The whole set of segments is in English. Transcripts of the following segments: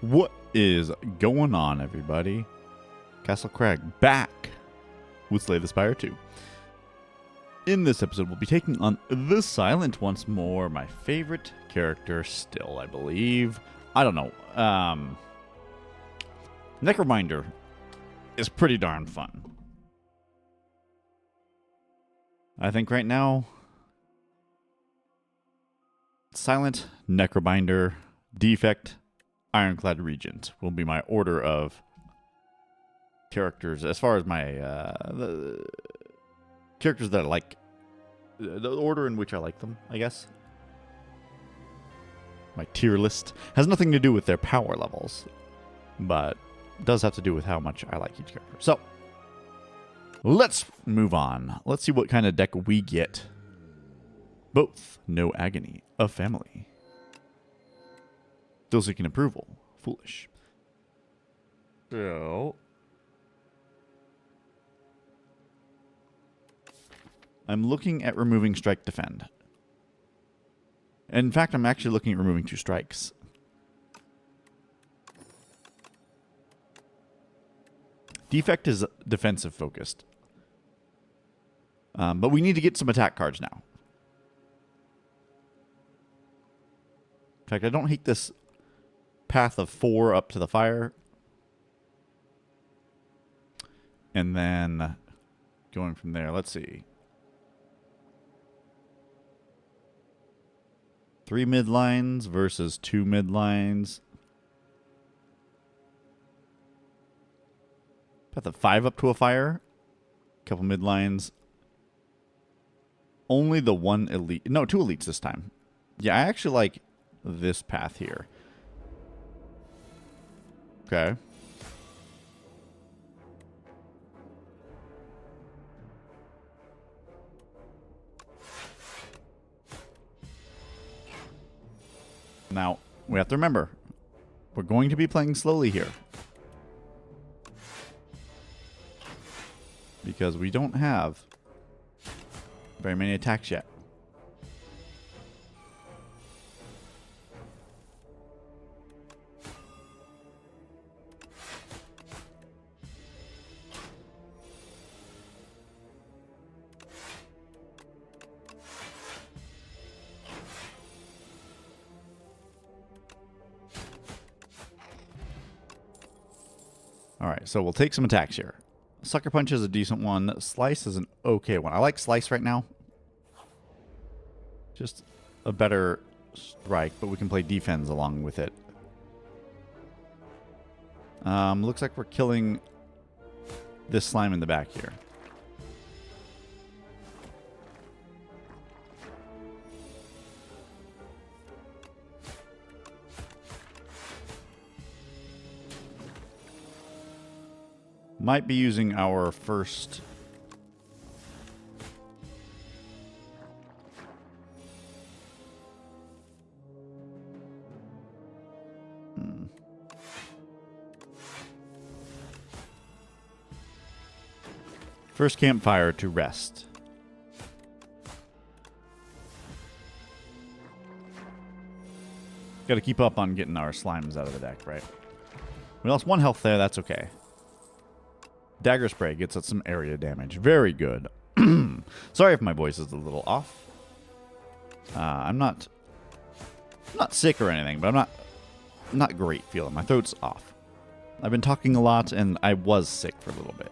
What is going on, everybody? CastleCrag back with Slay the Spire 2. In this episode, we'll be taking on the Silent once more. My favorite character still, I believe. I don't know. Necrominder is pretty darn fun. I think right now, Silent, Necrominder, Defect, Ironclad Regent will be my order of characters as far as my the characters that I like, the order in which I like them, I guess. My tier list has nothing to do with their power levels, but does have to do with how much I like each character. So let's move on. Let's see what kind of deck we get. Both no agony, a family. Still seeking approval. Foolish. So I'm looking at removing strike defend. In fact, I'm actually looking at removing 2 strikes. Defect is defensive focused. But we need to get some attack cards now. In fact, I don't hate this path of 4 up to the fire. And then going from there, let's see. 3 midlines versus 2 midlines. Path of 5 up to a fire. Couple midlines. Only the 1 elite. No, 2 elites this time. Yeah, I actually like this path here. Okay. Now, we have to remember, we're going to be playing slowly here. Because we don't have very many attacks yet. Alright, so we'll take some attacks here. Sucker Punch is a decent one. Slice is an okay one. I like Slice right now. Just a better strike, but we can play defense along with it. Looks like we're killing this slime in the back here. Might be using our first first campfire to rest. Got to keep up on getting our slimes out of the deck, right? We lost 1 health there, that's okay. Dagger Spray gets us some area damage. Very good. Sorry if my voice is a little off. I'm not sick or anything, but I'm not great feeling. My throat's off. I've been talking a lot, and I was sick for a little bit.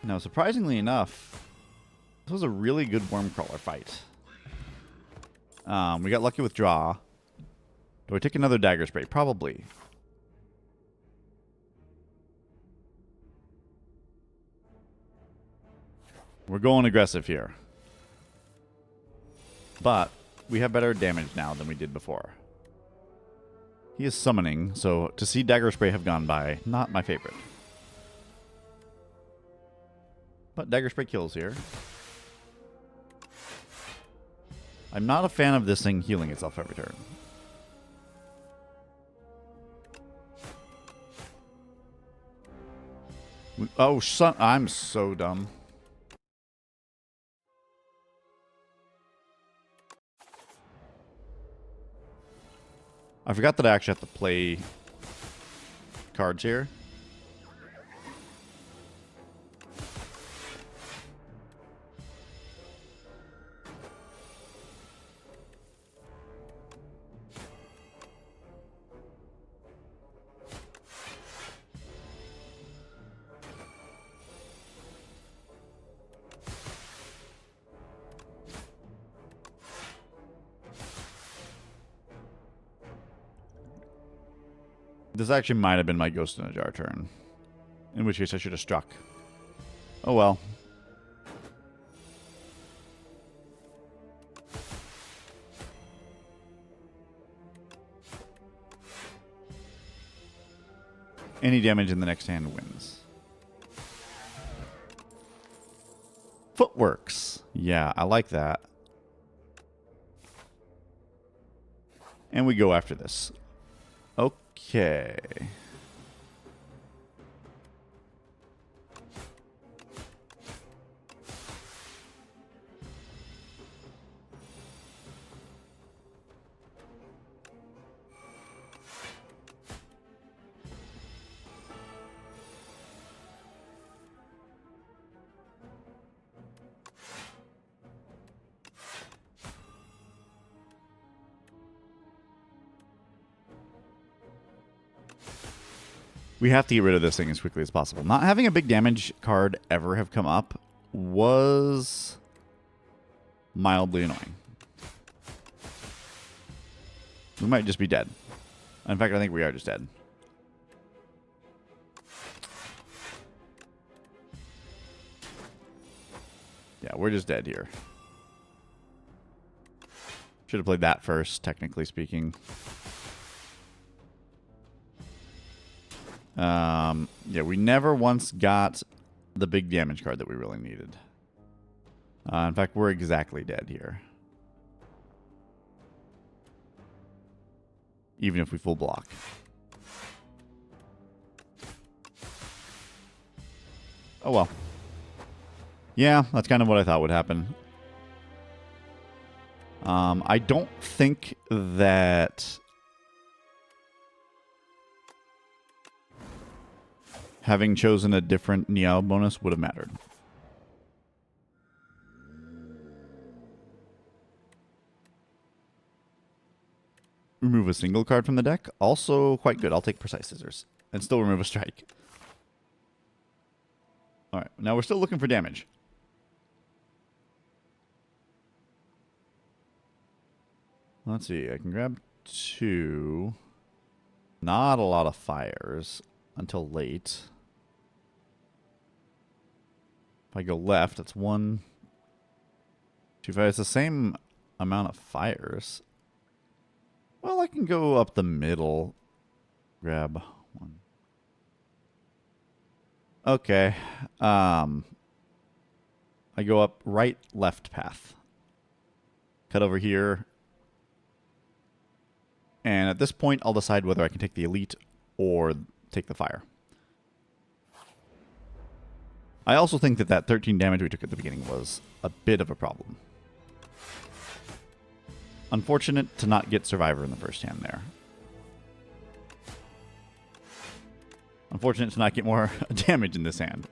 Now, surprisingly enough, this was a really good Wormcrawler fight. We got lucky with draw. Do I take another Dagger Spray? Probably. We're going aggressive here. But we have better damage now than we did before. He is summoning, so to see Dagger Spray have gone by, not my favorite. But Dagger Spray kills here. I'm not a fan of this thing healing itself every turn. Oh, son, I'm so dumb. I forgot that I actually have to play cards here. This actually might have been my Ghost in a Jar turn. In which case I should have struck. Oh well. Any damage in the next hand wins. Footworks. Yeah, I like that. And we go after this. Okay. We have to get rid of this thing as quickly as possible. Not having a big damage card ever have come up was mildly annoying. We might just be dead. In fact, I think we are just dead. Yeah, we're just dead here. Should have played that first, technically speaking. Yeah, we never once got the big damage card that we really needed. In fact, we're exactly dead here. Even if we full block. Oh well. Yeah, that's kind of what I thought would happen. I don't think that having chosen a different Niao bonus would have mattered. Remove a single card from the deck. Also quite good. I'll take Precise Scissors. And still remove a strike. Alright, now we're still looking for damage. Let's see. I can grab 2. Not a lot of fires until late. If I go left, it's 1, 2, 5. It's the same amount of fires. Well, I can go up the middle. Grab 1. Okay. I go up right, left path. Cut over here. And at this point, I'll decide whether I can take the elite or take the fire. I also think that that 13 damage we took at the beginning was a bit of a problem. Unfortunate to not get Survivor in the first hand there. Unfortunate to not get more damage in this hand.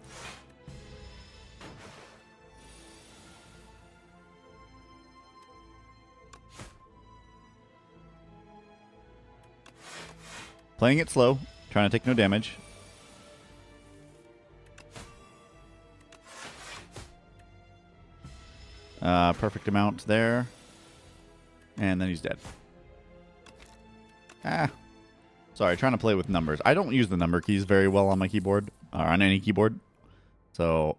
Playing it slow, trying to take no damage. Perfect amount there. And then he's dead. Ah. Sorry, trying to play with numbers. I don't use the number keys very well on my keyboard, or on any keyboard. So,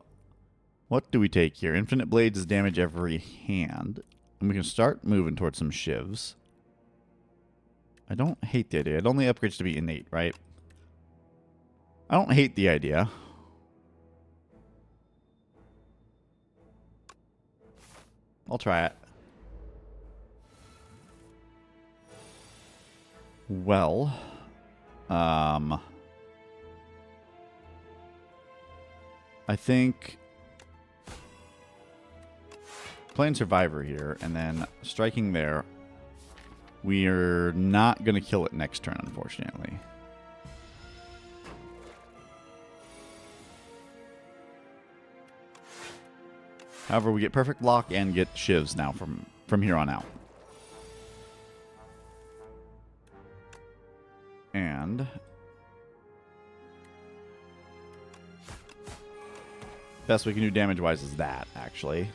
what do we take here? Infinite Blades is damage every hand. And we can start moving towards some shivs. I don't hate the idea. It only upgrades to be innate, right? I don't hate the idea. I'll try it. Well, I think playing Survivor here and then striking there. We're not going to kill it next turn, unfortunately. However, we get perfect block and get shivs now from here on out. And best we can do damage-wise is that, actually.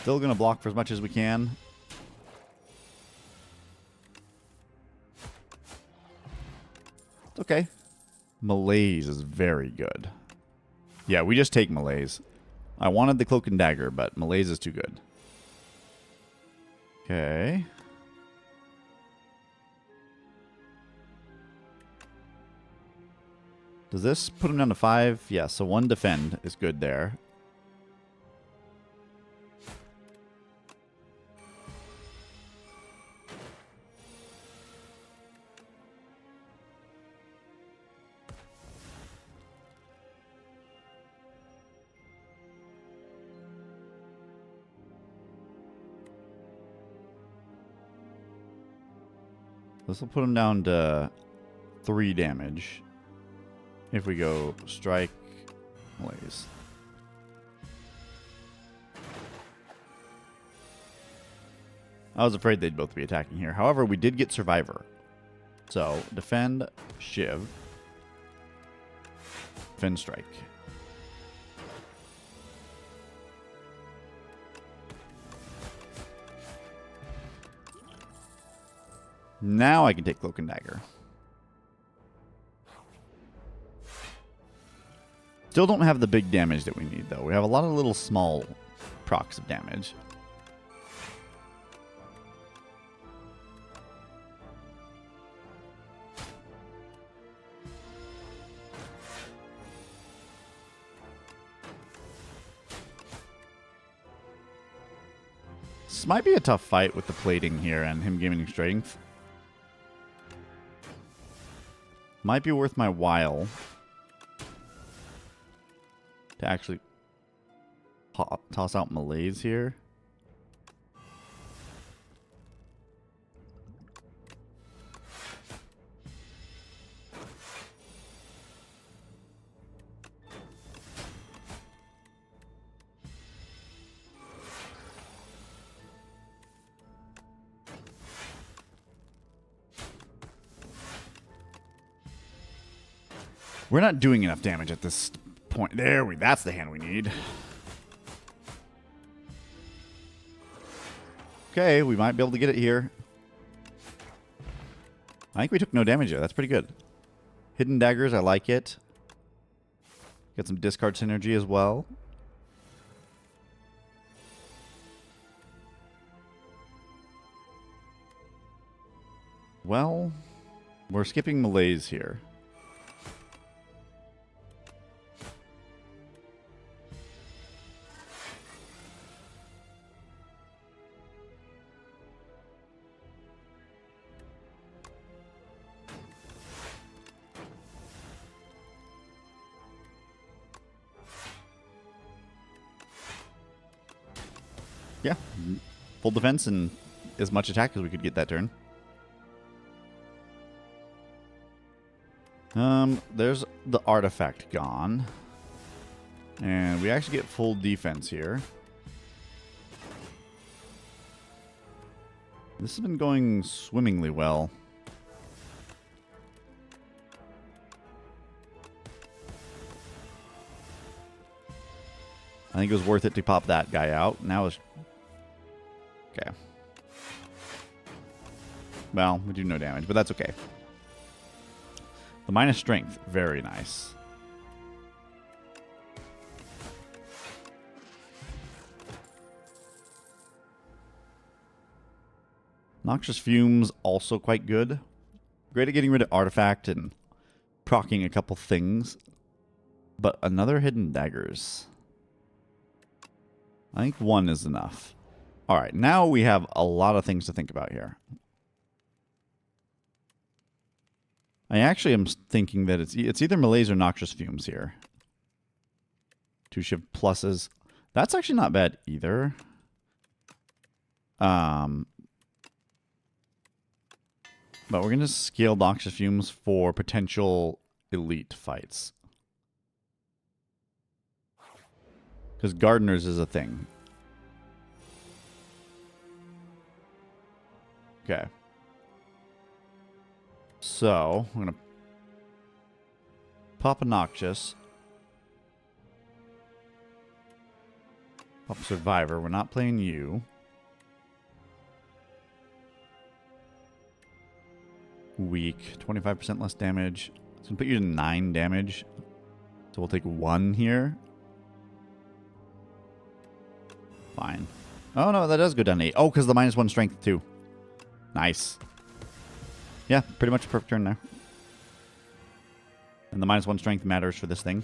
Still going to block for as much as we can. It's okay. Malaise is very good. Yeah, we just take Malaise. I wanted the Cloak and Dagger, but Malaise is too good. Okay. Does this put him down to 5? Yeah, so 1 defend is good there. This will put him down to 3 damage. If we go strike, Malaise. I was afraid they'd both be attacking here. However, we did get Survivor. So, defend, shiv. Defend, strike. Now I can take Cloak and Dagger. Still don't have the big damage that we need, though. We have a lot of little small procs of damage. This might be a tough fight with the plating here and him giving strength. Might be worth my while to actually toss out Malaise here. We're not doing enough damage at this point. That's the hand we need. Okay, we might be able to get it here. I think we took no damage there. That's pretty good. Hidden Daggers, I like it. Get some discard synergy as well. Well, we're skipping Malaise here. Yeah, full defense and as much attack as we could get that turn. There's the artifact gone. And we actually get full defense here. This has been going swimmingly well. I think it was worth it to pop that guy out. Now it's... Okay. Well, we do no damage, but that's okay. The minus strength, very nice. Noxious Fumes, also quite good. Great at getting rid of artifact and proccing a couple things. But another Hidden Daggers. I think 1 is enough. Alright, now we have a lot of things to think about here. I actually am thinking that it's either malaise or noxious fumes here. 2 shift pluses. That's actually not bad either. But we're going to scale noxious fumes for potential elite fights. Because gardeners is a thing. Okay. So, I'm going to pop a Noxious. Pop a Survivor. We're not playing you. Weak. 25% less damage. It's going to put you to 9 damage. So we'll take 1 here. Fine. Oh, no, that does go down to 8. Oh, because the -1 strength, too. Nice. Yeah, pretty much a perfect turn there. And the -1 strength matters for this thing.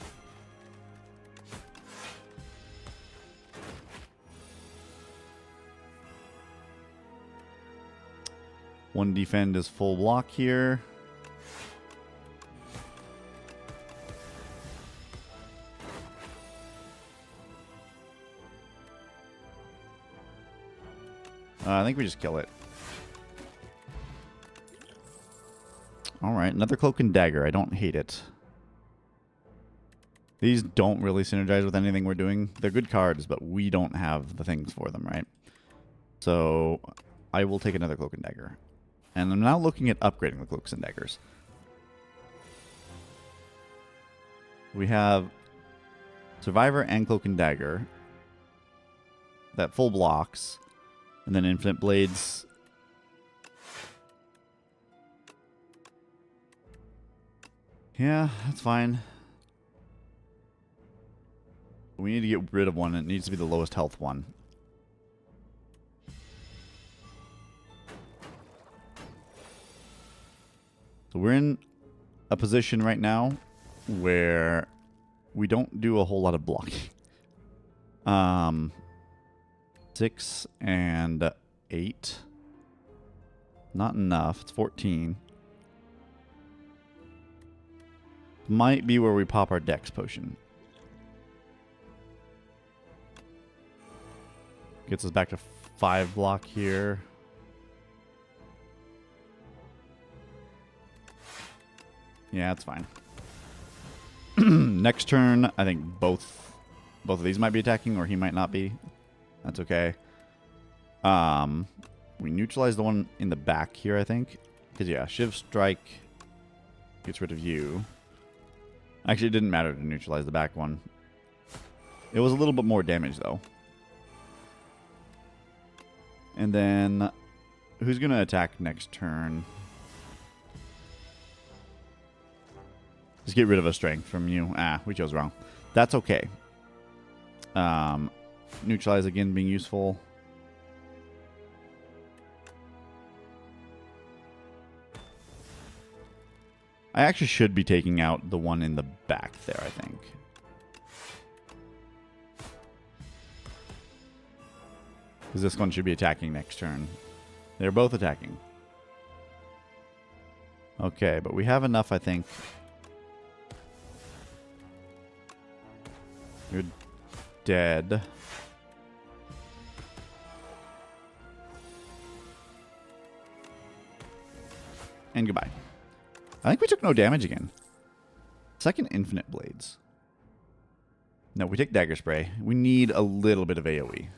One defend is full block here. I think we just kill it. Alright, another Cloak and Dagger. I don't hate it. These don't really synergize with anything we're doing. They're good cards, but we don't have the things for them, right? So, I will take another Cloak and Dagger. And I'm now looking at upgrading the Cloaks and Daggers. We have Survivor and Cloak and Dagger. That full blocks. And then Infinite Blades. Yeah, that's fine. We need to get rid of one. It needs to be the lowest health one. So we're in a position right now where we don't do a whole lot of blocking. 6 and 8. Not enough. It's 14. Might be where we pop our Dex potion. Gets us back to 5 block here. Yeah, that's fine. Next turn, I think both of these might be attacking, or he might not be. That's okay. We neutralize the one in the back here, I think. Because, yeah, Shiv Strike gets rid of you. Actually, it didn't matter to neutralize the back one. It was a little bit more damage, though. And then, who's going to attack next turn? Just get rid of a strength from you. Ah, we chose wrong. That's okay. Neutralize again being useful. I actually should be taking out the one in the back there, I think. Because this one should be attacking next turn. They're both attacking. Okay, but we have enough, I think. You're dead. And goodbye. I think we took no damage again. Second Infinite Blades. No, we take Dagger Spray. We need a little bit of AoE.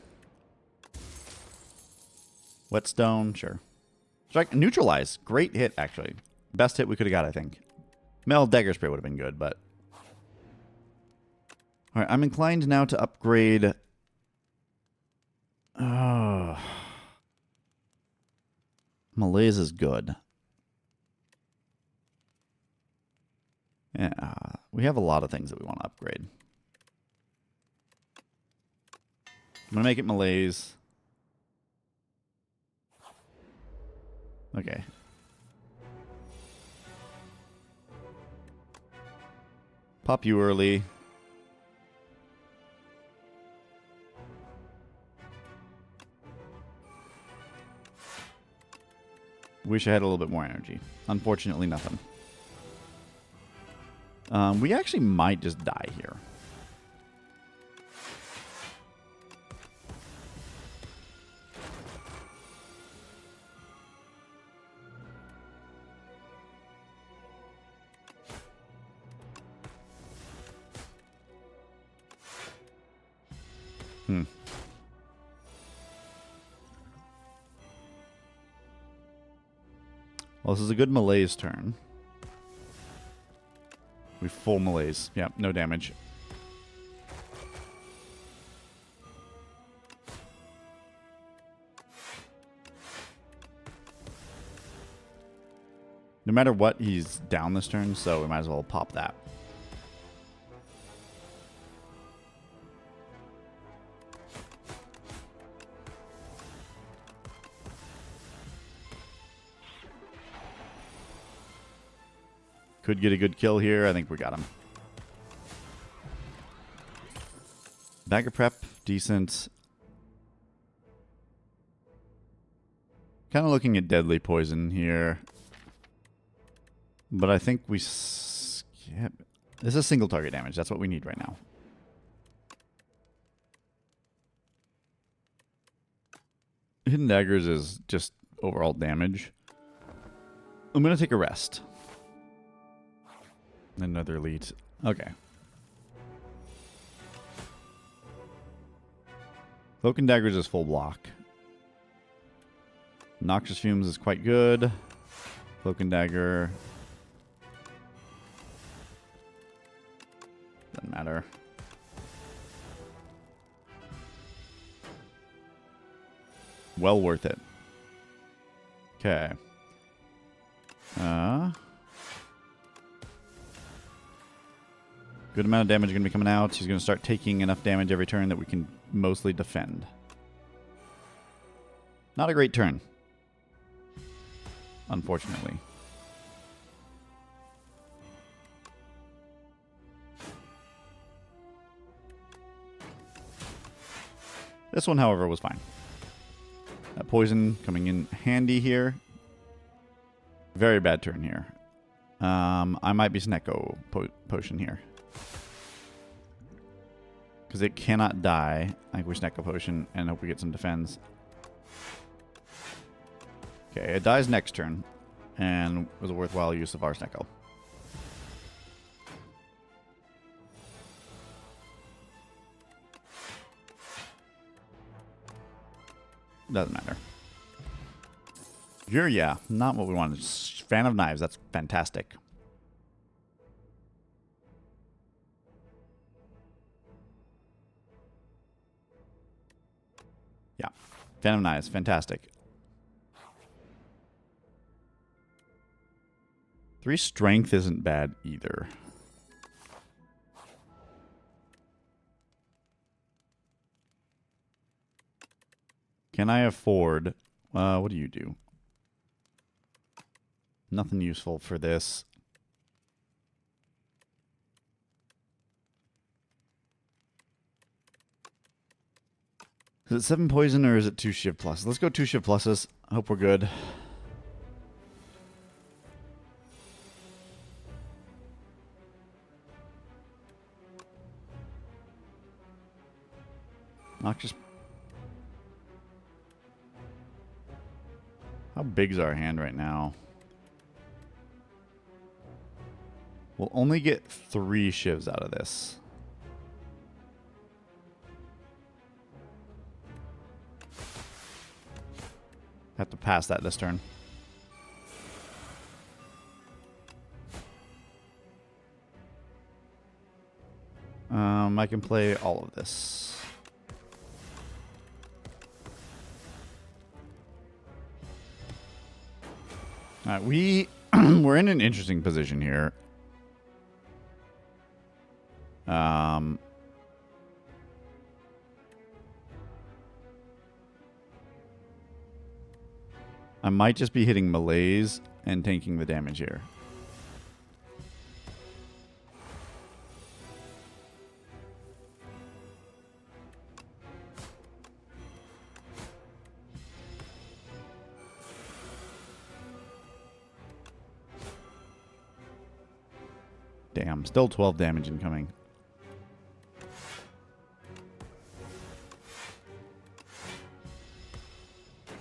Whetstone, sure. Strike, neutralize. Great hit, actually. Best hit we could have got, I think. Mel Dagger Spray would have been good, but... Alright, I'm inclined now to upgrade... Malaise is good. Yeah, we have a lot of things that we want to upgrade. I'm going to make it Malaise. Okay. Pop you early. Wish I had a little bit more energy. Unfortunately, nothing. We actually might just die here. Well, this is a good malaise turn. We full malaise. Yeah, no damage. No matter what, he's down this turn, so we might as well pop that. Could get a good kill here. I think we got him. Bag of prep, decent. Kind of looking at deadly poison here. But I think we skip. This is single target damage. That's what we need right now. Hidden daggers is just overall damage. I'm going to take a rest. Another elite. Okay. Cloak and daggers is full block. Noxious fumes is quite good. Cloak and dagger. Doesn't matter. Well worth it. Okay. Good amount of damage going to be coming out. He's going to start taking enough damage every turn that we can mostly defend. Not a great turn. Unfortunately. This one, however, was fine. That poison coming in handy here. Very bad turn here. I might be Snecko potion here. Because it cannot die. I think we Snecko potion and hope we get some defense. Okay, it dies next turn. And was a worthwhile use of our Snecko. Doesn't matter. Yeah, not what we wanted. Fan of knives, that's fantastic. Yeah, fan of knives, fantastic. 3 strength isn't bad either. Can I afford... what do you do? Nothing useful for this. Is it 7 poison or is it 2 shiv plus? Let's go 2 shiv pluses. I hope we're good. Noxious. How big's our hand right now? We'll only get 3 shivs out of this. Have to pass that this turn. I can play all of this. All right, we're in an interesting position here. I might just be hitting malaise and tanking the damage here. Damn, still 12 damage incoming.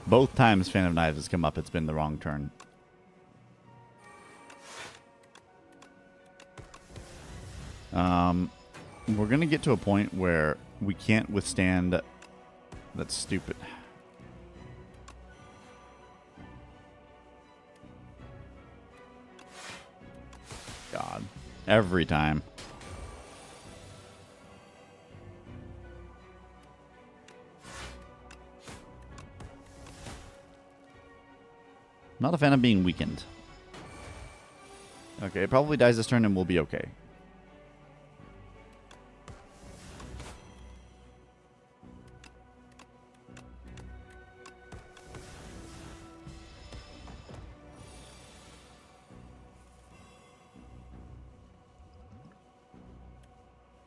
Both times Fan of Knives has come up, it's been the wrong turn. We're going to get to a point where we can't withstand... That's stupid. God. Every time. Not a fan of being weakened. Okay, it probably dies this turn and we'll be okay.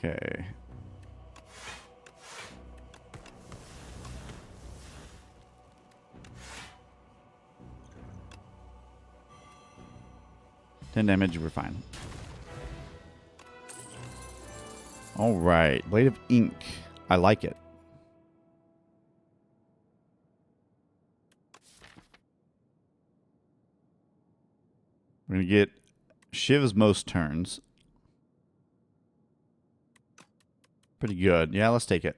Okay. Damage, we're fine. All right, Blade of Ink. I like it. We're gonna get Shiv's most turns. Pretty good. Yeah, let's take it.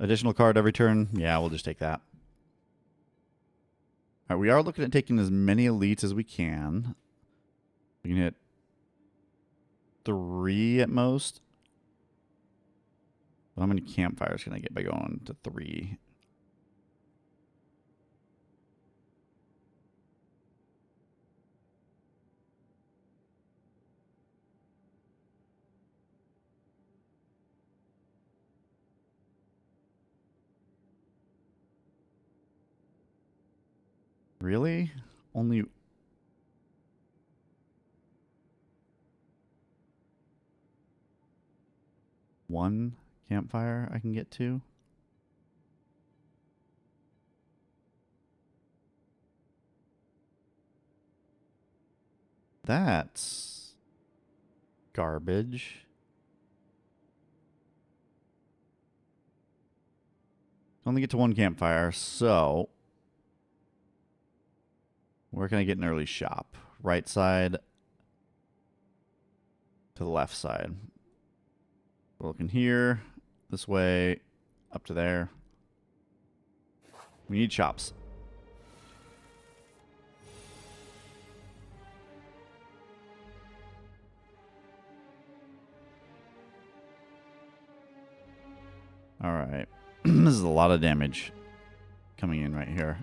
Additional card every turn. Yeah, we'll just take that. All right, we are looking at taking as many elites as we can. We can hit 3 at most. Well, how many campfires can I get by going to 3? Really? Only... one campfire I can get to? That's garbage. Only get to 1 campfire, so where can I get an early shop? Right side to the left side. We're looking here, this way, up to there. We need shops. All right. This is a lot of damage coming in right here.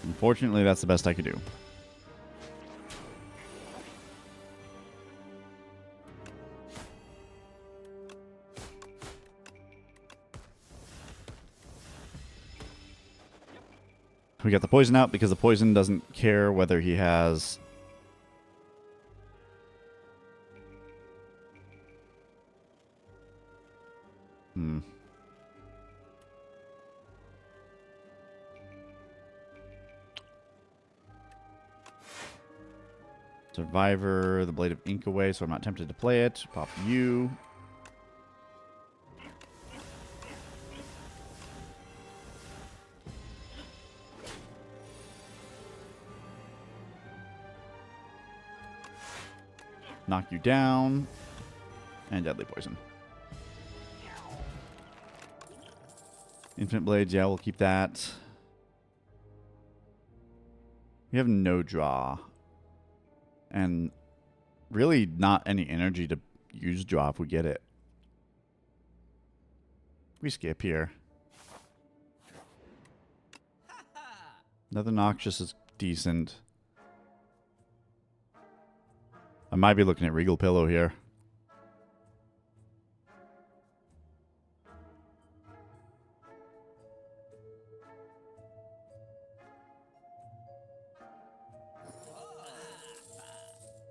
Unfortunately, that's the best I could do. We got the poison out because the poison doesn't care whether he has... Survivor, the Blade of Ink away, so I'm not tempted to play it. Pop you. Knock you down. And deadly poison. Infinite Blades, yeah, we'll keep that. We have no draw. And really not any energy to use draw if we get it. We skip here. Another Noxious is decent. I might be looking at Regal Pillow here.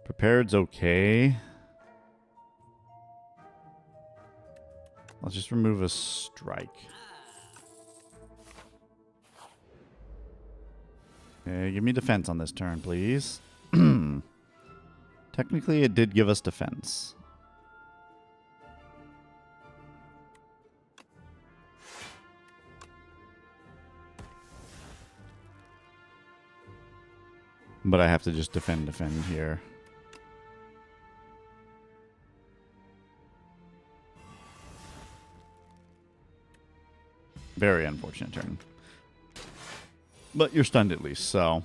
Prepared's okay. Let's just remove a strike. Okay, give me defense on this turn, please. Technically, it did give us defense. But I have to just defend here. Very unfortunate turn. But you're stunned at least, so.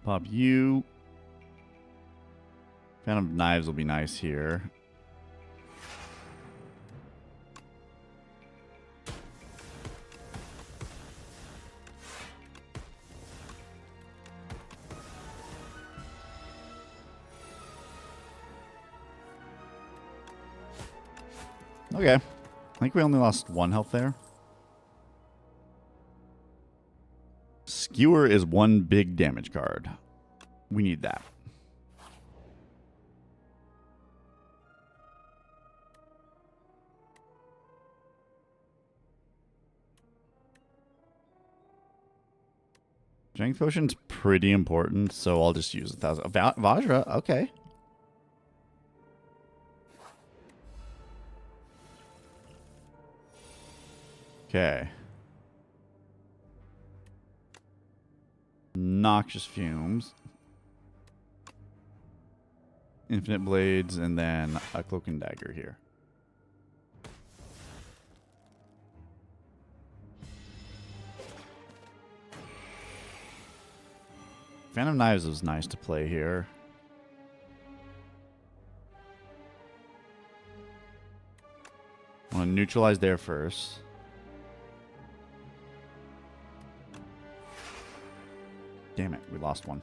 Pop you. Phantom of Knives will be nice here. Okay. I think we only lost 1 health there. Skewer is 1 big damage card. We need that. Strength Potion's pretty important, so I'll just use 1,000. Vajra, okay. Okay. Noxious Fumes. Infinite Blades, and then a Cloak and Dagger here. Phantom Knives was nice to play here. I want to neutralize there first. Damn it, we lost 1.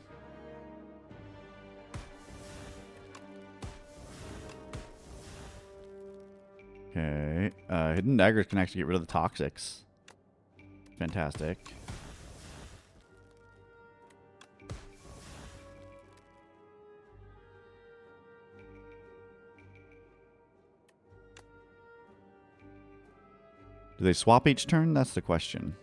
Okay. Hidden Daggers can actually get rid of the Toxics. Fantastic. Do they swap each turn? That's the question.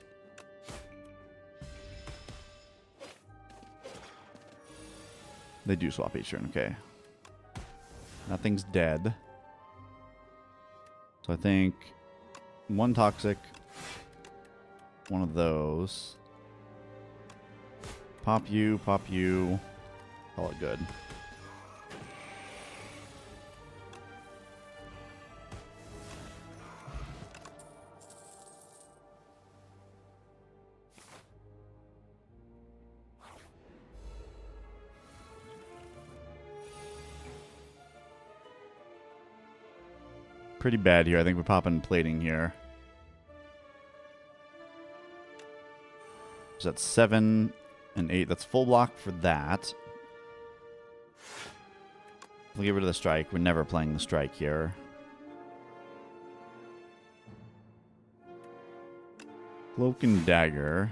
They do swap each turn, okay. Nothing's dead. So I think 1 toxic, 1 of those. Pop you, call it good. Pretty bad here. I think we're popping plating here. So that's 7 and 8. That's full block for that. We'll get rid of the strike. We're never playing the strike here. Cloak and Dagger.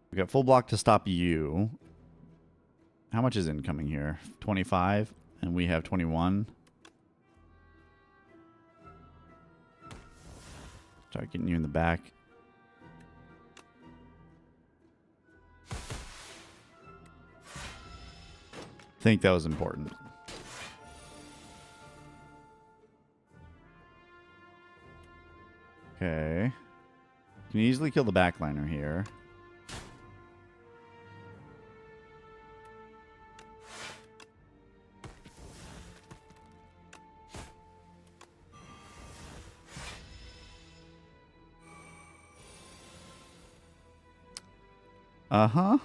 We got full block to stop you. How much is incoming here? 25, and we have 21. Start getting you in the back. I think that was important. Okay. Can easily kill the backliner here. Uh-huh.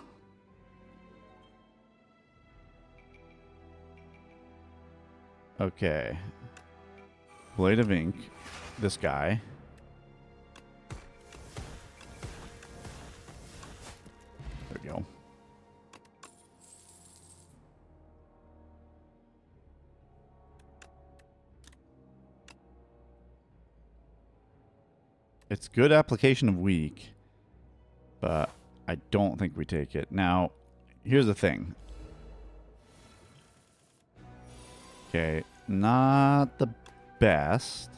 Okay. Blade of Ink. This guy. There we go. It's good application of weak, but I don't think we take it. Now, here's the thing. Okay, not the best.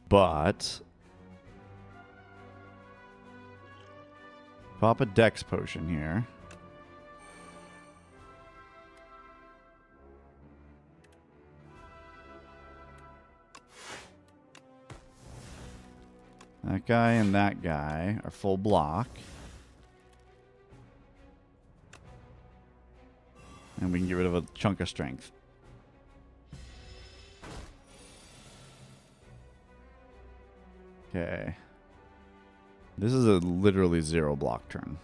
But pop a dex potion here. That guy and that guy are full block. And we can get rid of a chunk of strength. Okay. This is a literally 0 block turn.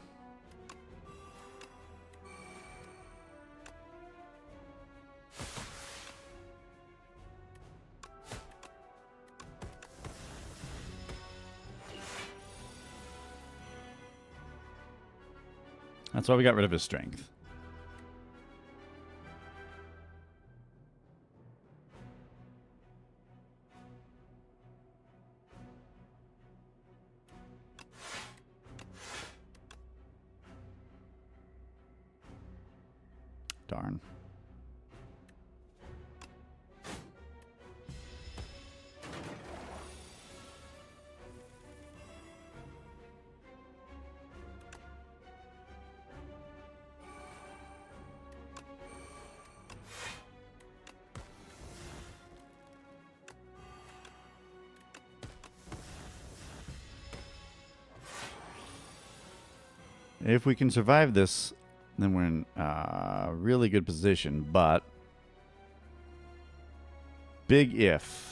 That's why we got rid of his strength. Darn. If we can survive this, then we're in a really good position, but big if.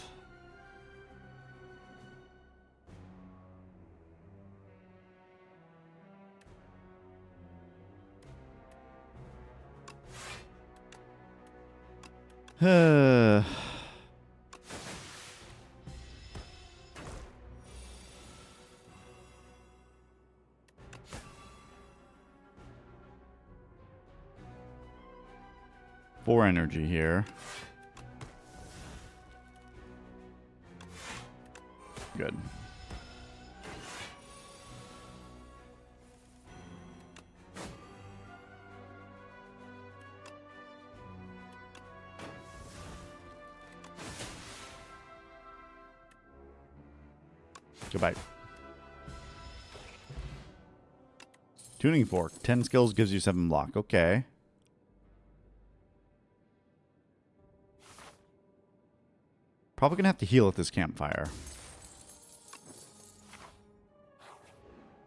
Four energy here. Good. Goodbye. Tuning fork. 10 skills gives you 7 block. Okay. Probably gonna have to heal at this campfire.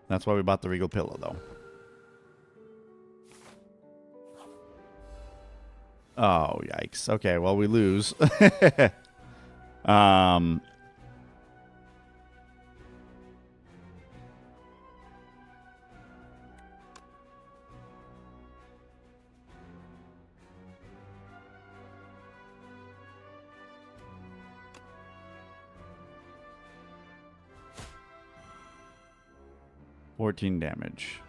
That's why we bought the Regal Pillow, though. Oh, yikes. Okay, well, we lose. 14 damage.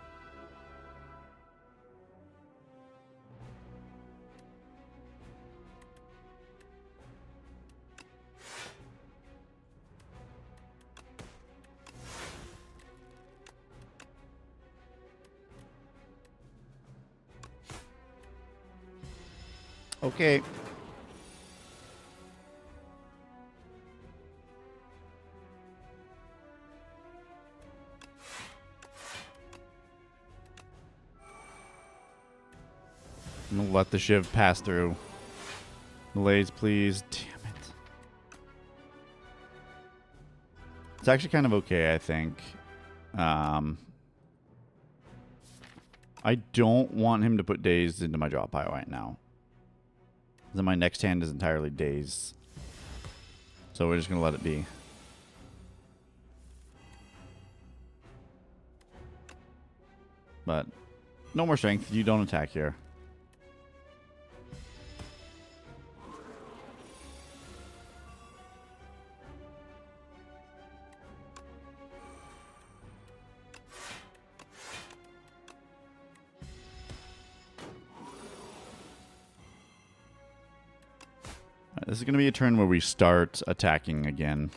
Okay. I'm gonna let the shiv pass through. Malaise, please. Damn it. It's actually kind of okay, I think. I don't want him to put dazed into my draw pile right now. Then my next hand is entirely dazed. So we're just gonna let it be. But no more strength. You don't attack here. This is going to be a turn where we start attacking again.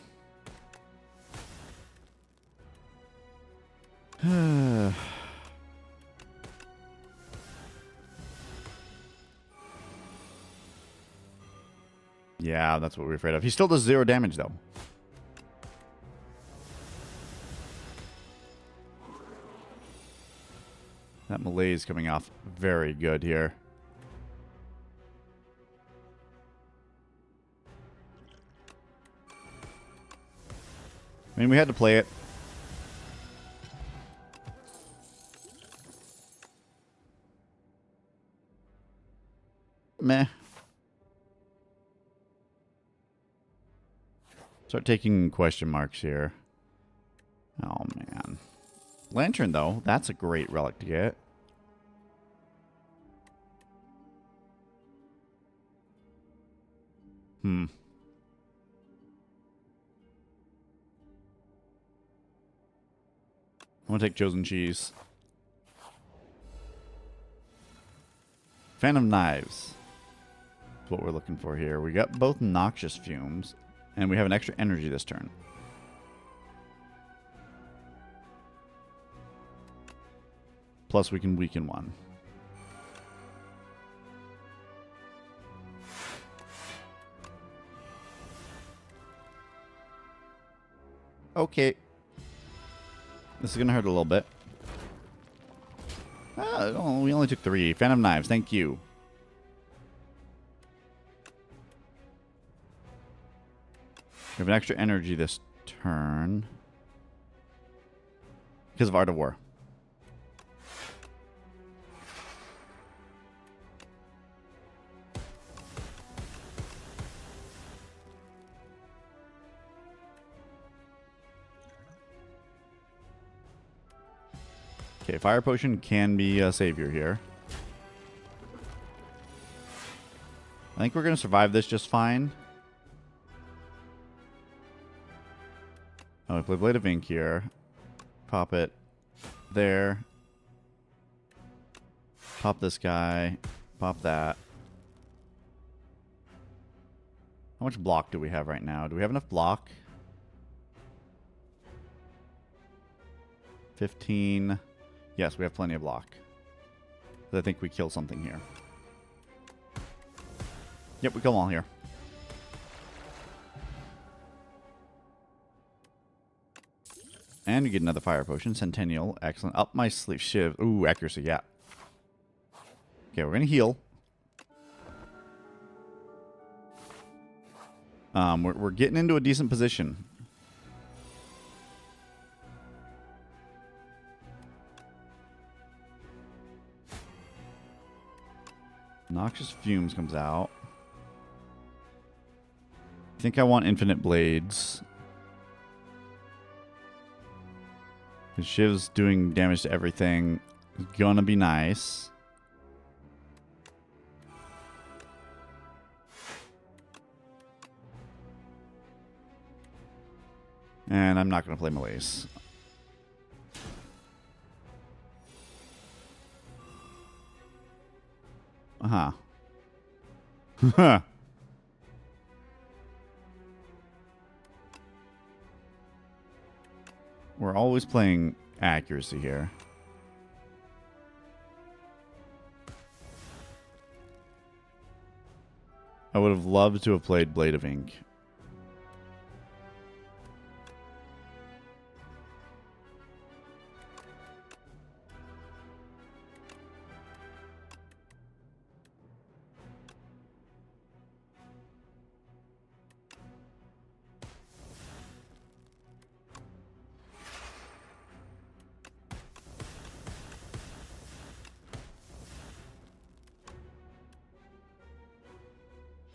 Yeah, that's what we're afraid of. He still does 0 damage, though. That melee is coming off very good here. I mean, we had to play it. Meh. Start taking question marks here. Oh, man. Lantern, though. That's a great relic to get. I'm going to take Chosen Cheese. Fan of Knives. That's what we're looking for here. We got both Noxious Fumes, and we have an extra energy this turn. Plus, we can weaken one. Okay. This is going to hurt a little bit. Oh, we only took 3. Fan of Knives, thank you. We have an extra energy this turn. Because of Art of War. Okay, Fire Potion can be a savior here. I think we're going to survive this just fine. Oh, we play Blade of Ink here. Pop it there. Pop this guy. Pop that. How much block do we have right now? Do we have enough block? 15. Yes, we have plenty of block. I think we kill something here. Yep, we kill them all here. And we get another fire potion. Centennial. Excellent. Up my sleeve. Shiv. Ooh, accuracy. Yeah. Okay, we're going to heal. We're getting into a decent position. Noxious Fumes comes out. I think I want Infinite Blades. Because Shiv's doing damage to everything. It's gonna be nice. And I'm not gonna play Malaise. Uh-huh. We're always playing accuracy here. I would have loved to have played Blade of Ink.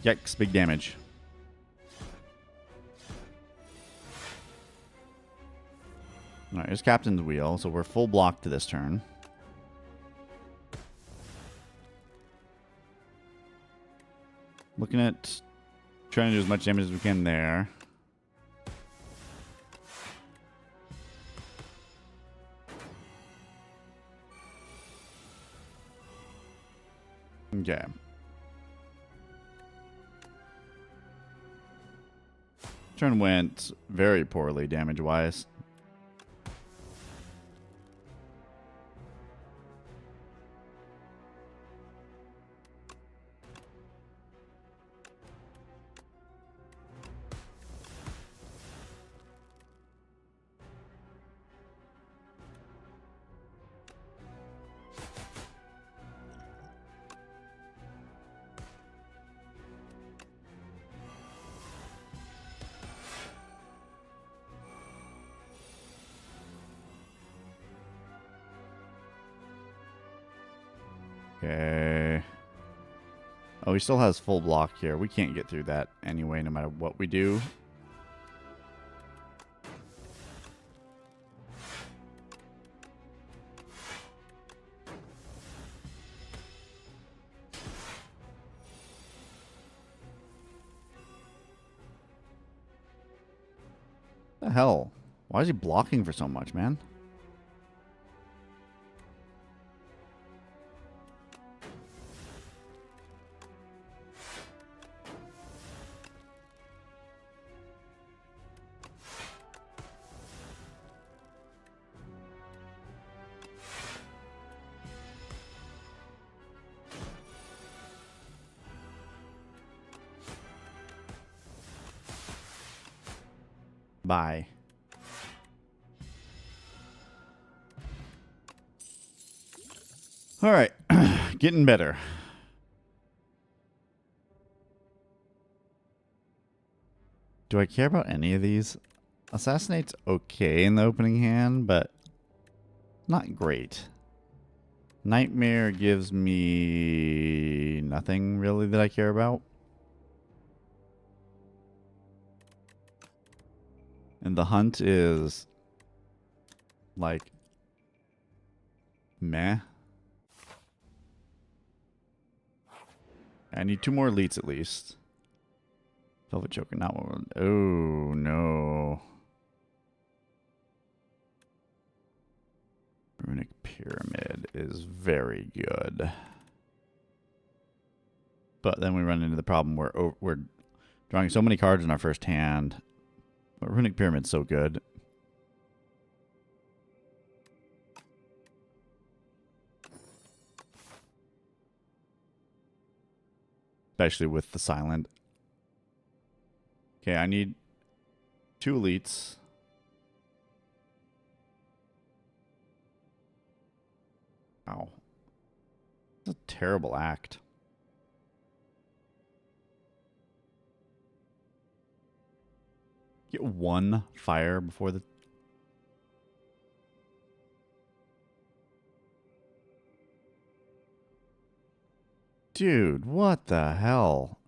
Yikes, big damage. Alright, here's Captain's Wheel, so we're full block to this turn. Looking at trying to do as much damage as we can there. Okay. Turn went very poorly damage-wise. Okay. Oh, he still has full block here. We can't get through that anyway, no matter what we do. What the hell? Why is he blocking for so much, man? Bye. All right. Getting better. Do I care about any of these? Assassinate's okay in the opening hand, but not great. Nightmare gives me nothing really that I care about. And the hunt is like meh. I need 2 more elites at least. Velvet Choker, not one. Oh no. Runic Pyramid is very good. But then we run into the problem where we're drawing so many cards in our first hand. But Runic Pyramid's so good. Especially with the silent. Okay, I need 2 elites. Wow. That's a terrible act. Get 1 fire before the... Dude, what the hell?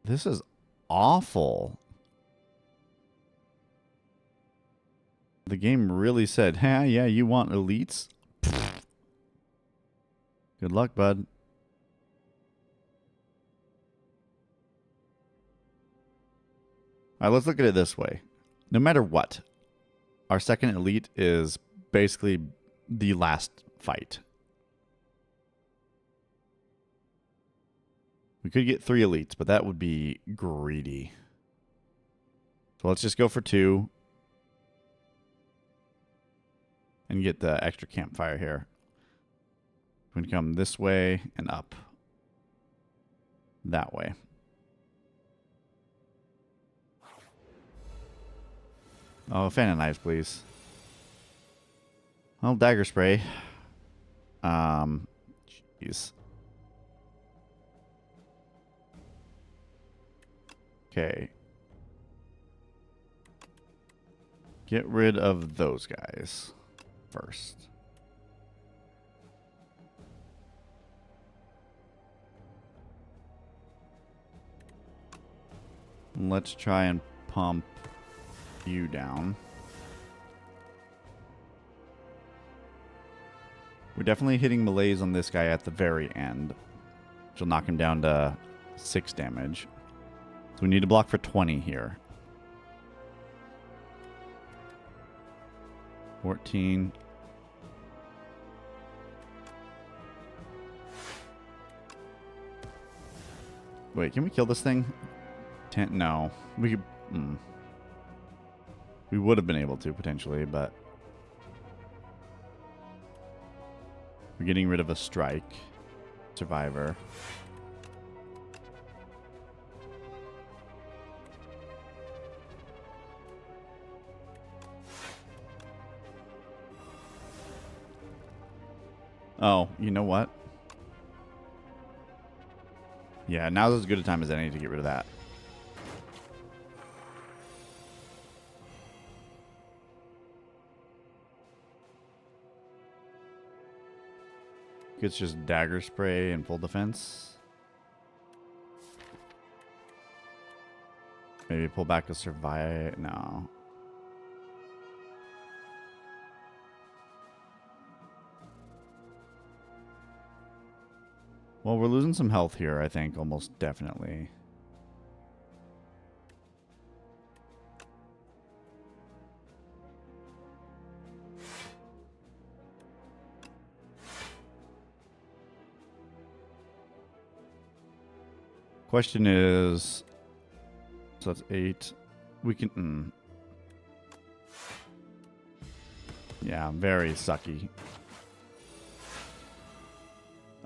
This is awful. The game really said, "Huh, yeah, you want elites? Good luck, bud." All right, let's look at it this way. No matter what, our second elite is basically the last fight. We could get 3 elites, but that would be greedy. So let's just go for 2. And get the extra campfire here. We're going to come this way and up. That way. Oh, fan of knives, please. Well, dagger spray. Jeez. Okay. Get rid of those guys first. Let's try and pump you down. We're definitely hitting melees on this guy at the very end, which will knock him down to 6 damage. So we need to block for 20 here. 14. Wait, can we kill this thing? 10? No. We could... We would have been able to, potentially, but... We're getting rid of a strike. Survivor. Oh, you know what? Yeah, now's as good a time as any to get rid of that. It's just dagger spray and full defense. Maybe pull back to survive. No. Well, we're losing some health here, I think, almost definitely. Question is, so that's 8. We can, yeah, very sucky.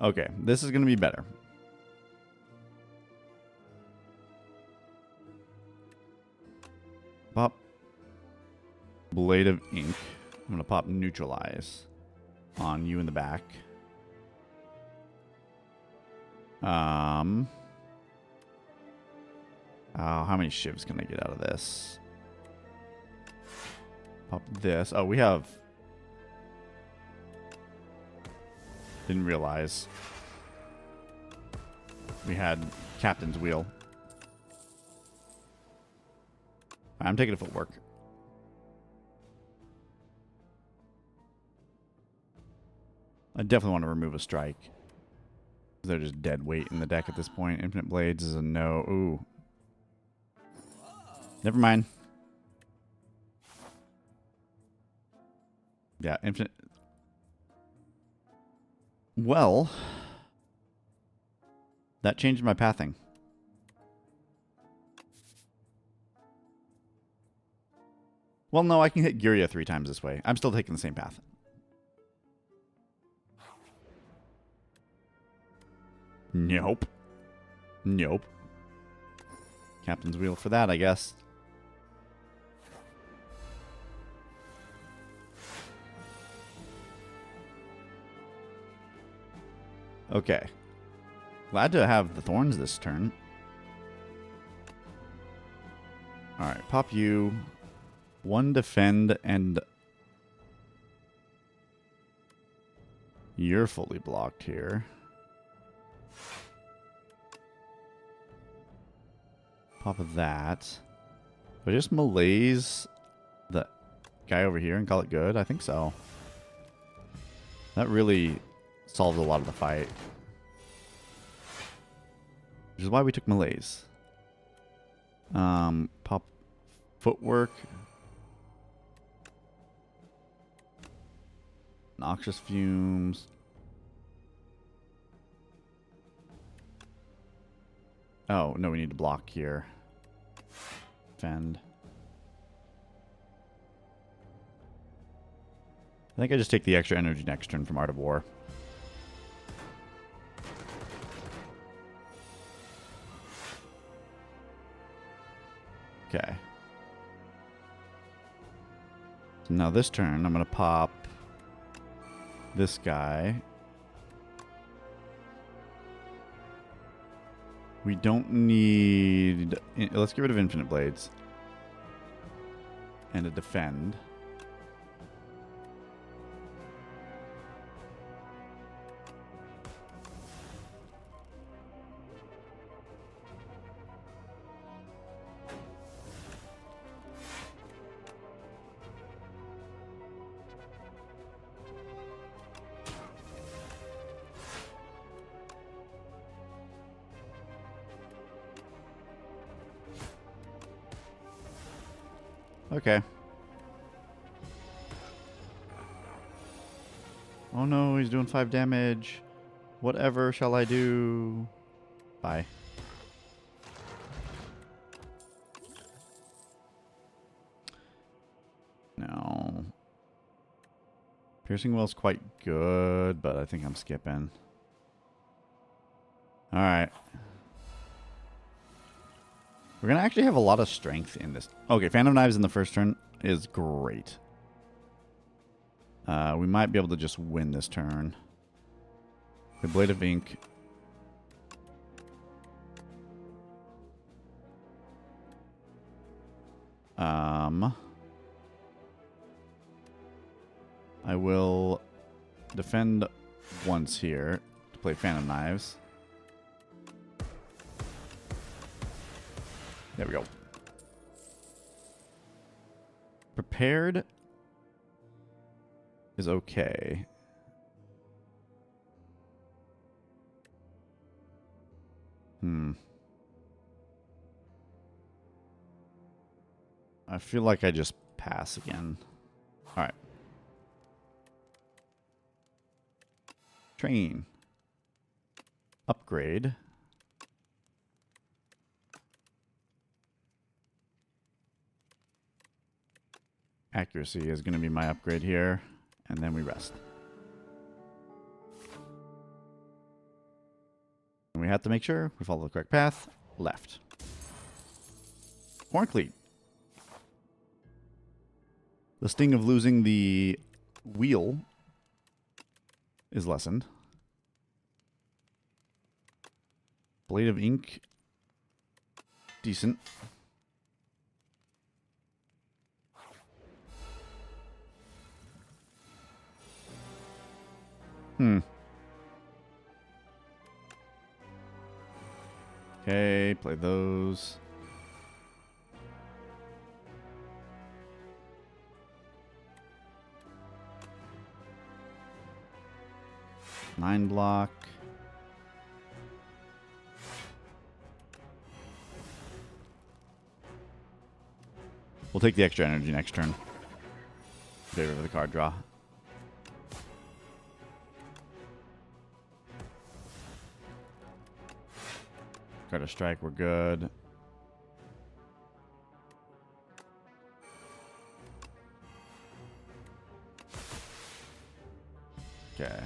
Okay, this is going to be better. Pop Blade of Ink. I'm going to pop Neutralize on you in the back. Oh, how many shivs can I get out of this? Pop this. Oh, we have... Didn't realize we had Captain's Wheel. I'm taking a footwork. I definitely want to remove a strike. They're just dead weight in the deck at this point. Infinite Blades is a no. Ooh. Never mind. Yeah, infinite. Well, that changed my pathing. Well, no, I can hit Giria 3 times this way. I'm still taking the same path. Nope. Nope. Captain's Wheel for that, I guess. Okay. Glad to have the thorns this turn. Alright, pop you. 1 defend, and you're fully blocked here. Pop of that. Do I just malaise the guy over here and call it good? I think so. That really solves a lot of the fight. Which is why we took malaise. Pop footwork. Noxious fumes. Oh, no, we need to block here. Defend. I think I just take the extra energy next turn from Art of War. Okay. So now this turn, I'm going to pop this guy. We don't need... Let's get rid of Infinite Blades. And a defend. Okay. Oh no, he's doing 5 damage. Whatever shall I do? Bye. No. Piercing Will's quite good, but I think I'm skipping. Alright. We're going to actually have a lot of strength in this. Okay, Phantom Knives in the first turn is great. We might be able to just win this turn. The Blade of Ink. I will defend once here to play Phantom Knives. There we go. Prepared is okay. I feel like I just pass again. All right. Train. Upgrade. Accuracy is going to be my upgrade here, and then we rest. And we have to make sure we follow the correct path. Left. Horncleat. The sting of losing the wheel is lessened. Blade of Ink. Decent. Okay, play those. Nine block. We'll take the extra energy next turn. Favor of the card draw. Card a strike, we're good. Okay.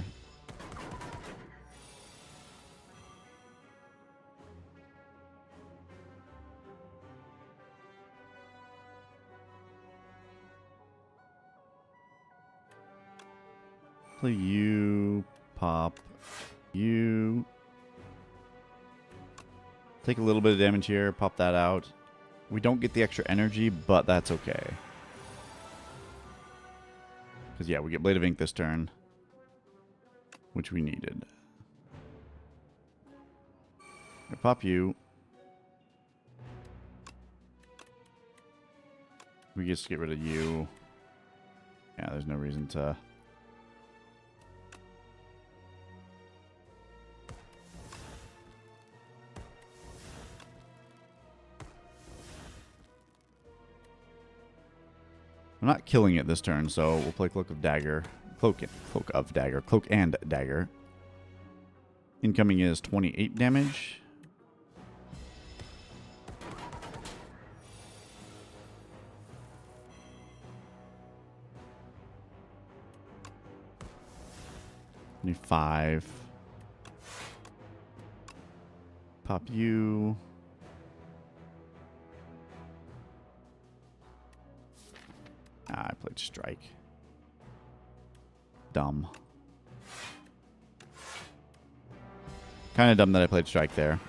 Play you, pop you. Take a little bit of damage here, pop that out. We don't get the extra energy, but that's okay. Because, yeah, we get Blade of Ink this turn, which we needed. I pop you. We just get rid of you. Yeah, there's no reason to... I'm not killing it this turn, so we'll play Cloak of Dagger. Cloak and Dagger. Incoming is 28 damage. Need 5. Pop you. I played strike. Dumb. Kind of dumb that I played strike there.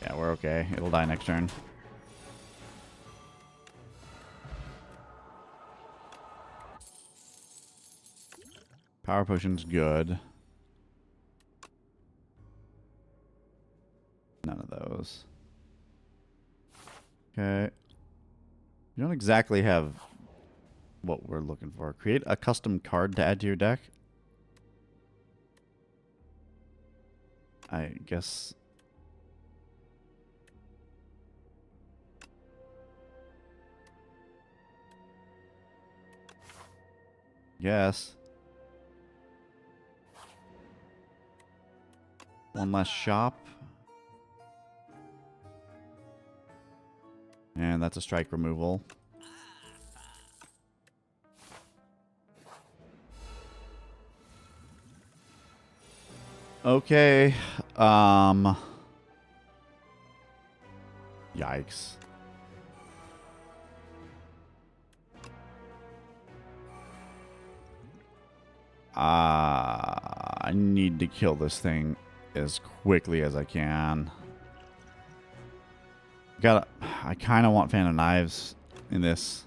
Yeah, we're okay. It'll die next turn. Power Potion's good. None of those. Okay. You don't exactly have what we're looking for. Create a custom card to add to your deck. I guess... Yes. One less shop. And that's a strike removal. Okay. Yikes. I need to kill this thing as quickly as I can. I kind of want Fan of Knives in this.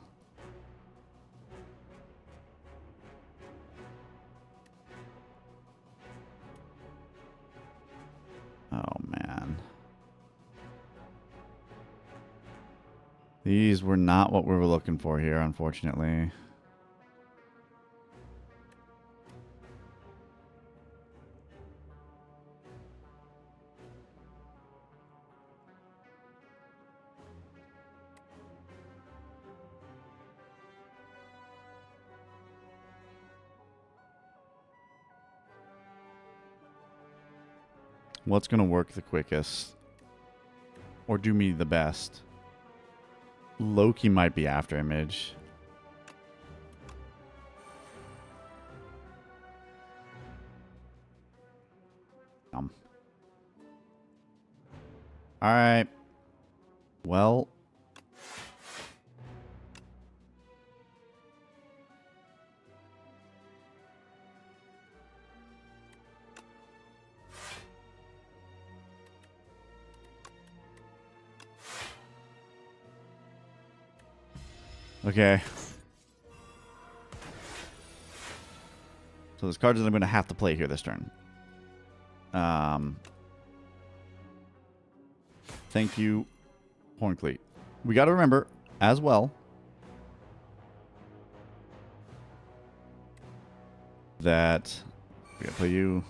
Oh, man. These were not what we were looking for here, unfortunately. What's going to work the quickest? Or do me the best? Loki might be after image. Alright. Well. Okay. So there's cards that I'm going to have to play here this turn. Thank you, Horncleat. We got to remember, as well, that we got to play you.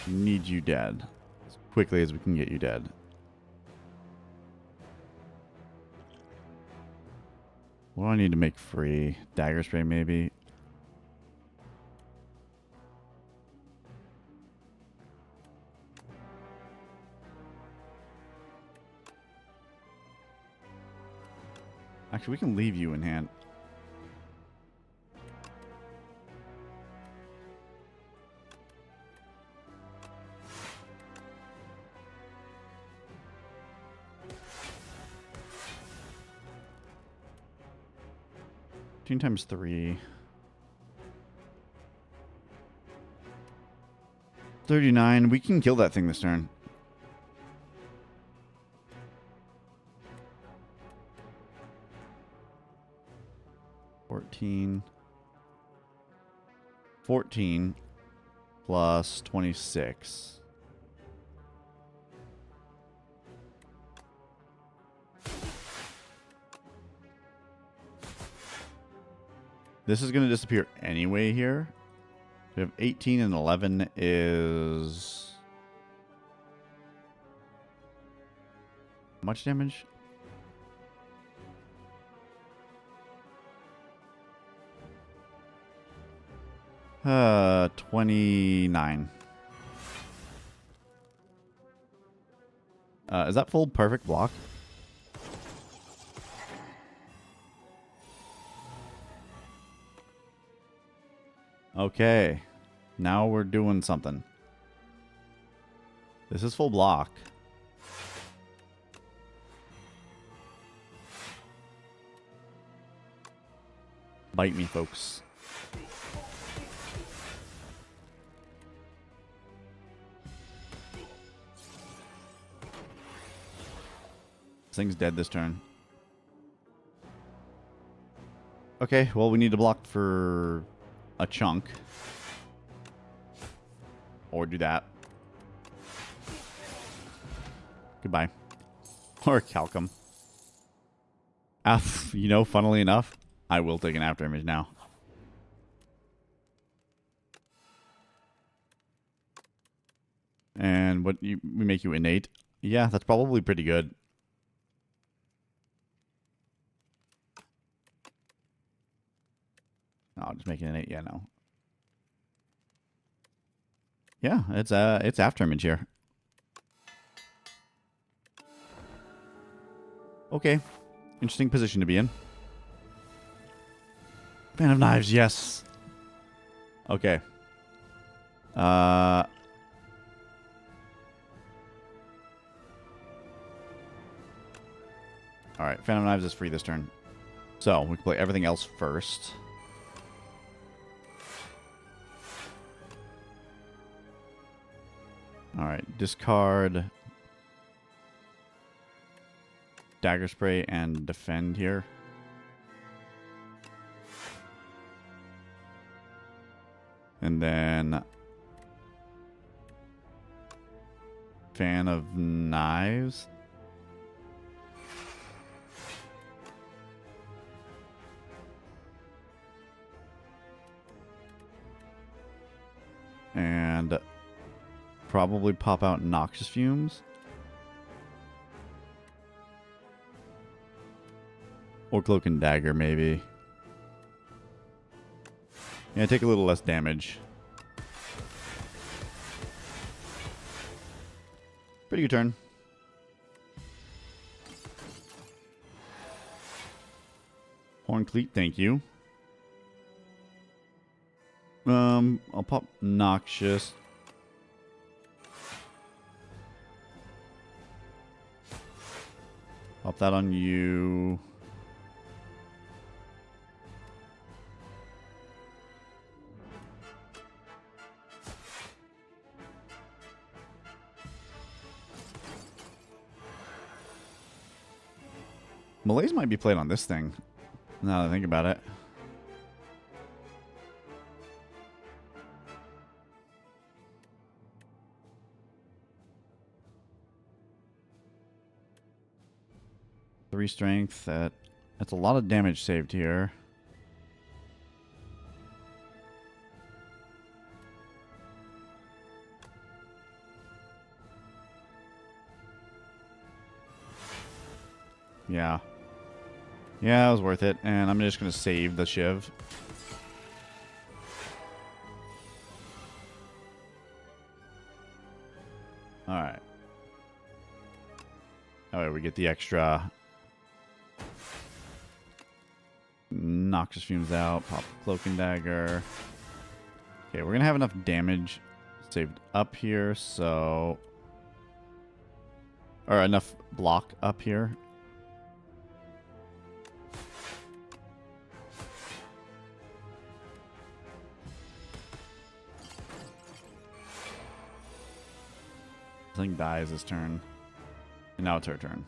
Need you dead as quickly as we can get you dead. What do I need to make free? Dagger spray, maybe. Actually, we can leave you in hand. Times 3. 39. We can kill that thing this turn. $14 plus 26. This is going to disappear anyway here. We have 18 and 11 is... How much damage? Uh, 29. Is that full perfect block? Okay. Now we're doing something. This is full block. Bite me, folks. This thing's dead this turn. Okay, well, we need to block for a chunk. Or do that. Goodbye. Or Calcum. You know, funnily enough, I will take an after image now. And what we make you innate? Yeah, that's probably pretty good. No, just making an 8. Yeah, no. Yeah, it's after image here. Okay. Interesting position to be in. Fan of Knives, yes. Okay. Alright, Phantom Knives is free this turn. So, we can play everything else first. Alright, discard Dagger Spray and defend here. And then Fan of Knives. And probably pop out Noxious Fumes. Or Cloak and Dagger, maybe. Yeah, take a little less damage. Pretty good turn. Horn Cleat, thank you. I'll pop Noxious. Pop that on you. Malaise might be played on this thing, now that I think about it. Three strength, that's a lot of damage saved here. Yeah. Yeah, it was worth it. And I'm just going to save the Shiv. Alright. Alright, we get the extra Noxious Fumes out. Pop Cloak and Dagger. Okay, we're going to have enough damage saved up here, so... Or enough block up here. Something dies this turn. And now it's her turn.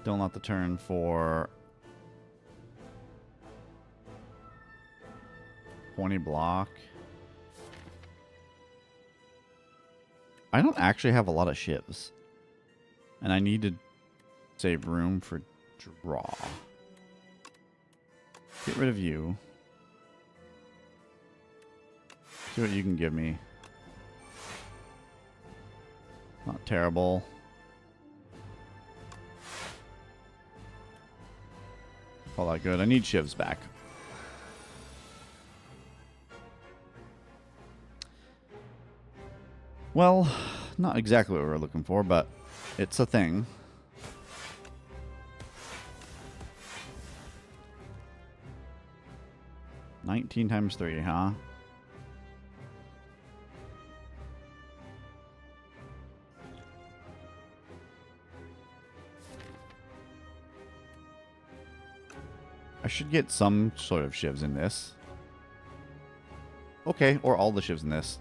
Still not the turn for 20 block. I don't actually have a lot of shivs. And I need to save room for draw. Get rid of you. See what you can give me. Not terrible. All that good. I need shivs back. Well, not exactly what we were looking for, but it's a thing. $19 times 3, huh? I should get some sort of shivs in this. Okay, or all the shivs in this.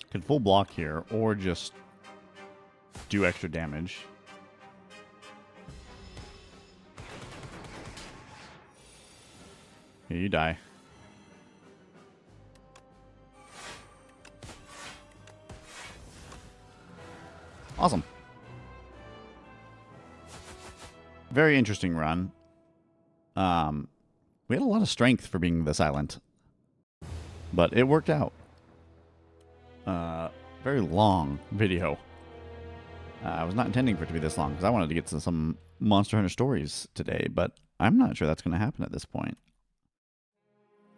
Could full block here, or just do extra damage. Here, you die. Awesome. Very interesting run. We had a lot of strength for being this island. but it worked out. Very long video. I was not intending for it to be this long because I wanted to get to some Monster Hunter stories today, but I'm not sure that's going to happen at this point.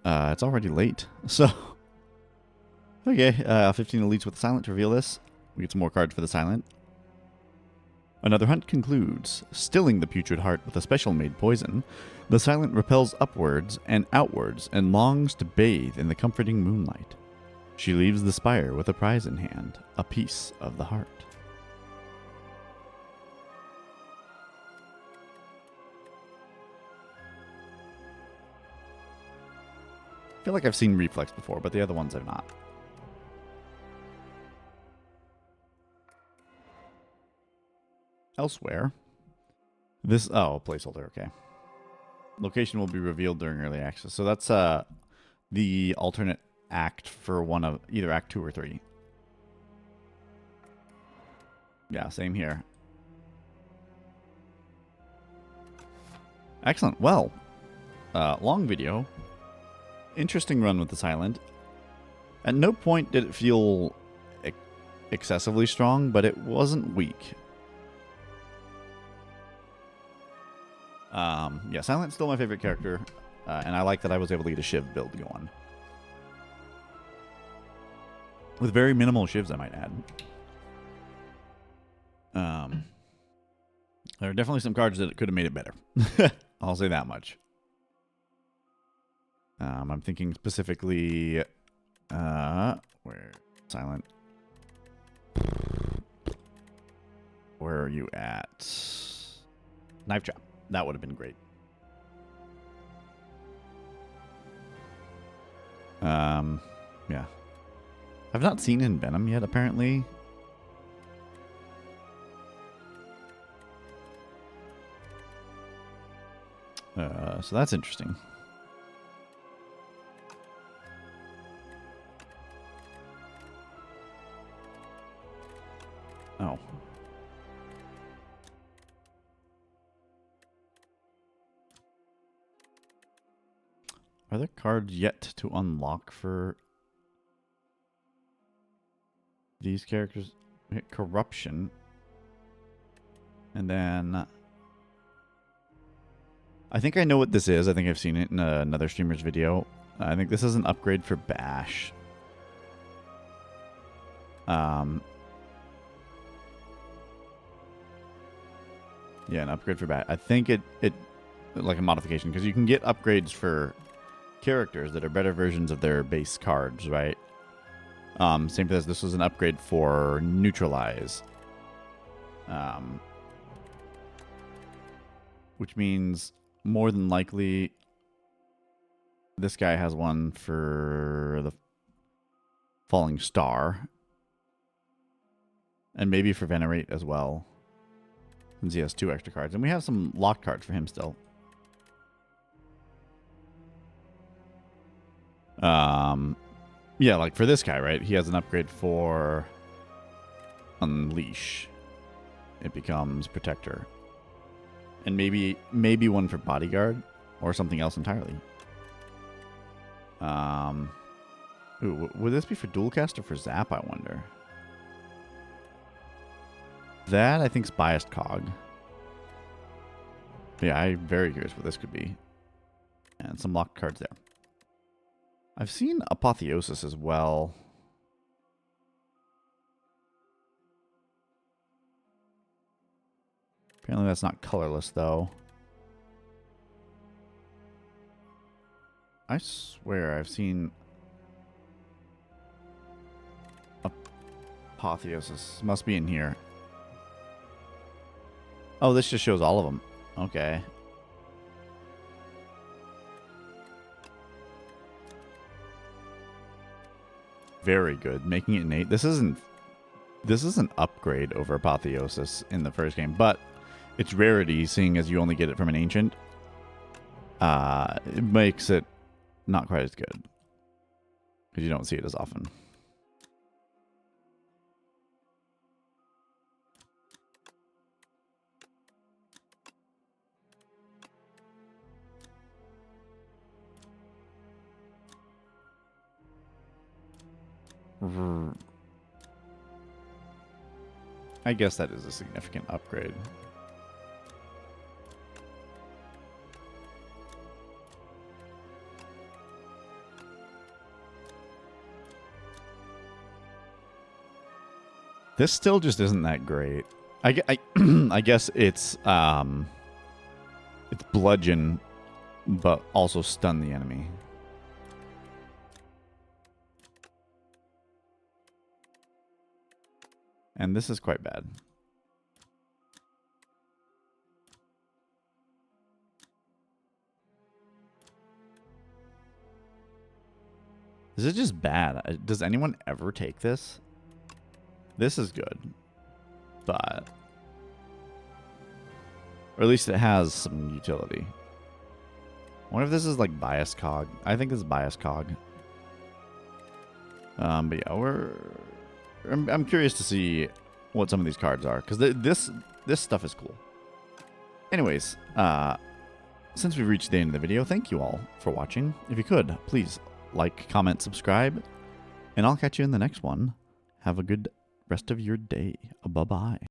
It's already late, so... Okay, 15 elites with the silent to reveal this. We get some more cards for the silent. Another hunt concludes. Stilling the putrid heart with a special made poison, the silent repels upwards and outwards and longs to bathe in the comforting moonlight. She leaves the spire with a prize in hand, a piece of the heart. I feel like I've seen Reflex before, but the other ones I've not. Elsewhere, this placeholder. Okay, location will be revealed during early access. So that's the alternate act for one of either Act 2 or 3. Yeah, same here. Excellent. Well, long video. Interesting run with the silent. At no point did it feel excessively strong, but it wasn't weak. Yeah, Silent's still my favorite character, and I like that I was able to get a Shiv build going. With very minimal Shivs, I might add. There are definitely some cards that could have made it better. I'll say that much. I'm thinking specifically... where? Silent. Where are you at? Knife Trap. That would have been great. Yeah. I've not seen in Venom yet, apparently. So that's interesting. Oh. Are there cards yet to unlock for these characters? Corruption. And then... I think I know what this is. I think I've seen it in another streamer's video. I think this is an upgrade for Bash. Yeah, an upgrade for Bash. I think it like a modification, because you can get upgrades for characters that are better versions of their base cards, right? Same for this. This was an upgrade for Neutralize. Which means more than likely this guy has one for the Falling Star. And maybe for Venerate as well. Since he has 2 extra cards. And we have some locked cards for him still. Yeah, like for this guy, right? He has an upgrade for Unleash. It becomes Protector. And maybe one for Bodyguard or something else entirely. Ooh, would this be for Dualcast or for Zap, I wonder? That, I think, is Biased Cog. Yeah, I'm very curious what this could be. And some locked cards there. I've seen Apotheosis as well. Apparently that's not colorless, though. I swear I've seen Apotheosis. Must be in here. Oh, this just shows all of them. Okay. Very good. Making it innate. This is an upgrade over Apotheosis in the first game, but its rarity, seeing as you only get it from an ancient, it makes it not quite as good. Because you don't see it as often. I guess that is a significant upgrade. This still just isn't that great. I guess it's bludgeon, but also stun the enemy. And this is quite bad. This is just bad. Does anyone ever take this? This is good, but... Or at least it has some utility. I wonder if this is like bias cog. I think this is bias cog. But yeah, I'm curious to see what some of these cards are, because this stuff is cool. Anyways, since we've reached the end of the video, thank you all for watching. If you could, please like, comment, subscribe, and I'll catch you in the next one. Have a good rest of your day. Bye-bye.